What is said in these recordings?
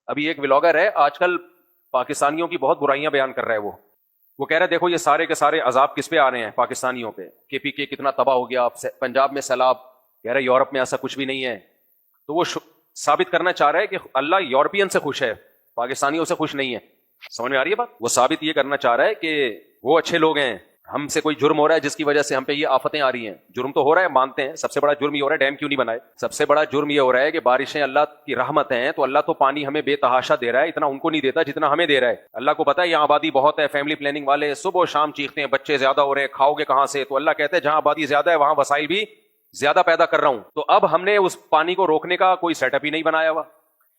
ابھی ایک ولاگر ہے آج کل پاکستانیوں کی بہت برائیاں بیان کر رہا ہے، وہ کہہ رہے دیکھو یہ سارے کے سارے عذاب کس پہ آ رہے ہیں؟ پاکستانیوں پہ. کے پی کے کتنا تباہ ہو گیا، پنجاب میں سیلاب، کہہ رہے یورپ میں ایسا کچھ بھی نہیں ہے. تو وہ ثابت کرنا چاہ رہا ہے کہ اللہ یورپین سے خوش ہے، پاکستانیوں سے خوش نہیں ہے. سمجھ میں آ رہی ہے بات؟ وہ ثابت یہ کرنا چاہ رہا ہے کہ وہ اچھے لوگ ہیں، ہم سے کوئی جرم ہو رہا ہے جس کی وجہ سے ہم پہ یہ آفتیں آ رہی ہیں. جرم تو ہو رہا ہے، مانتے ہیں. سب سے بڑا جرم یہ ہو رہا ہے ڈیم کیوں نہیں بنائے. سب سے بڑا جرم یہ ہو رہا ہے کہ بارشیں اللہ کی رحمت ہیں تو اللہ تو پانی ہمیں بے تحاشا دے رہا ہے، اتنا ان کو نہیں دیتا جتنا ہمیں دے رہا ہے. اللہ کو پتا ہے یہاں آبادی بہت ہے، فیملی پلاننگ والے صبح و شام چیختے ہیں بچے زیادہ ہو رہے ہیں، کھاؤ گے کہاں سے؟ تو اللہ کہتے ہیں جہاں آبادی زیادہ ہے وہاں وسائل بھی زیادہ پیدا کر رہا ہوں. تو اب ہم نے اس پانی کو روکنے کا کوئی سیٹ اپ ہی نہیں بنایا ہوا.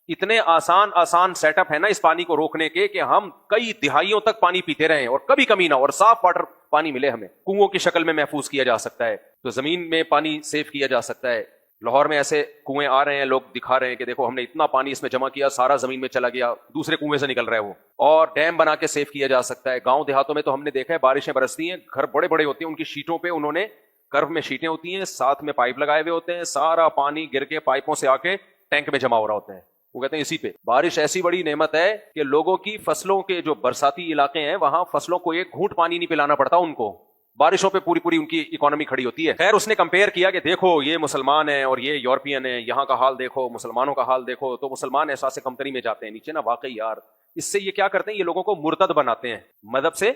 اتنے آسان سیٹ اپ ہے نا اس پانی کو روکنے کے کہ ہم کئی دہائیوں تک پانی پیتے رہے اور کبھی کمی نہ ہو، اور صاف واٹر پانی ملے ہمیں. کنووں کی شکل میں محفوظ کیا جا سکتا ہے، تو زمین میں پانی سیو کیا جا سکتا ہے. لاہور میں ایسے کنویں آ رہے ہیں، لوگ دکھا رہے ہیں کہ دیکھو ہم نے اتنا پانی اس میں جمع کیا، سارا زمین میں چلا گیا، دوسرے کنویں سے نکل رہا ہے وہ. اور ڈیم بنا کے سیو کیا جا سکتا ہے. گاؤں دیہاتوں میں تو ہم نے دیکھا ہے بارشیں برستی ہیں، گھر بڑے بڑے ہوتے ہیں، ان کی شیٹوں پہ انہوں نے کرو میں شیٹیں ہوتی ہیں، ساتھ میں پائپ لگائے ہوئے ہوتے ہیں، سارا پانی گر کے پائپوں سے آ کے ٹینک میں جمع ہو رہا ہوتا ہے. وہ کہتے ہیں اسی پہ. بارش ایسی بڑی نعمت ہے کہ لوگوں کی فصلوں کے جو برساتی علاقے ہیں وہاں فصلوں کو ایک گھونٹ پانی نہیں پلانا پڑتا ان کو، بارشوں پہ پوری ان کی اکانومی کھڑی ہوتی ہے. خیر اس نے کمپیئر کیا کہ دیکھو یہ مسلمان ہیں اور یہ یورپین ہیں، یہاں کا حال دیکھو، مسلمانوں کا حال دیکھو. تو مسلمان احساس کمتری میں جاتے ہیں نیچے نا. واقعی یار اس سے یہ کیا کرتے ہیں، یہ لوگوں کو مرتد بناتے ہیں، مذہب سے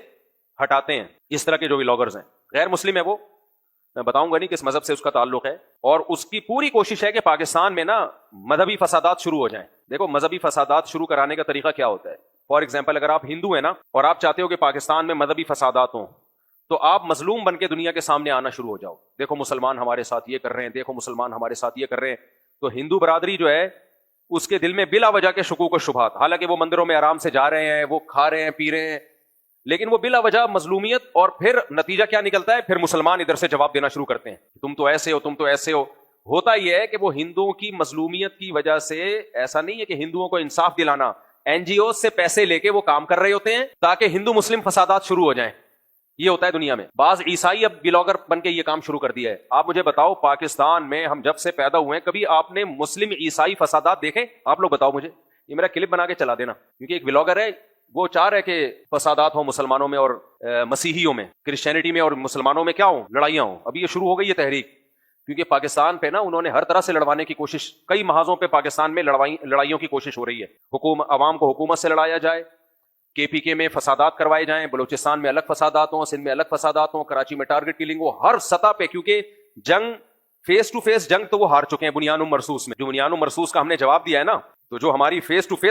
ہٹاتے ہیں. اس طرح کے جو ولاگرز ہیں، غیر مسلم ہے وہ، میں بتاؤں گا نہیں کس مذہب سے اس کا تعلق ہے. اور اس کی پوری کوشش ہے کہ پاکستان میں نا مذہبی فسادات شروع ہو جائیں. دیکھو مذہبی فسادات شروع کرانے کا طریقہ کیا ہوتا ہے. فار ایگزامپل اگر آپ ہندو ہیں نا اور آپ چاہتے ہو کہ پاکستان میں مذہبی فسادات ہوں، تو آپ مظلوم بن کے دنیا کے سامنے آنا شروع ہو جاؤ. دیکھو مسلمان ہمارے ساتھ یہ کر رہے ہیں، دیکھو مسلمان ہمارے ساتھ یہ کر رہے ہیں. تو ہندو برادری جو ہے اس کے دل میں بلا وجہ کے شکوک و شبہات، حالانکہ وہ مندروں میں آرام سے جا رہے ہیں، وہ کھا رہے ہیں پی رہے ہیں، لیکن وہ بلا وجہ مظلومیت. اور پھر نتیجہ کیا نکلتا ہے، پھر مسلمان ادھر سے جواب دینا شروع کرتے ہیں تم تو ایسے ہو، تم تو ایسے ہو. ہوتا یہ ہے کہ وہ ہندوؤں کی مظلومیت کی وجہ سے، ایسا نہیں ہے کہ ہندوؤں کو انصاف دلانا، این جی اوز سے پیسے لے کے وہ کام کر رہے ہوتے ہیں تاکہ ہندو مسلم فسادات شروع ہو جائیں. یہ ہوتا ہے دنیا میں. بعض عیسائی اب بلاگر بن کے یہ کام شروع کر دیا ہے. آپ مجھے بتاؤ پاکستان میں ہم جب سے پیدا ہوئے ہیں کبھی آپ نے مسلم عیسائی فسادات دیکھے؟ آپ لوگ بتاؤ مجھے. یہ میرا کلپ بنا کے چلا دینا، کیونکہ ایک بلاگر ہے وہ چاہ رہے کہ فسادات ہوں مسلمانوں میں اور مسیحیوں میں، کرسچینٹی میں اور مسلمانوں میں کیا ہوں، لڑائیاں ہوں. ابھی یہ شروع ہو گئی یہ تحریک، کیونکہ پاکستان پہ نا انہوں نے ہر طرح سے لڑوانے کی کوشش، کئی محاذوں پہ پاکستان میں لڑائیوں کی کوشش ہو رہی ہے. عوام کو حکومت سے لڑایا جائے، کے پی کے میں فسادات کروائے جائیں، بلوچستان میں الگ فسادات ہوں، سندھ میں الگ فسادات ہوں، کراچی میں ٹارگٹ کلنگ ہو، ہر سطح پہ. کیونکہ جنگ فیس ٹو فیس جنگ تو وہ ہار چکے ہیں بنیان مرصوص میں. جو بنیان مرصوص کا ہم نے جواب دیا ہے نا، تو جو ہماری فیس ٹو فیس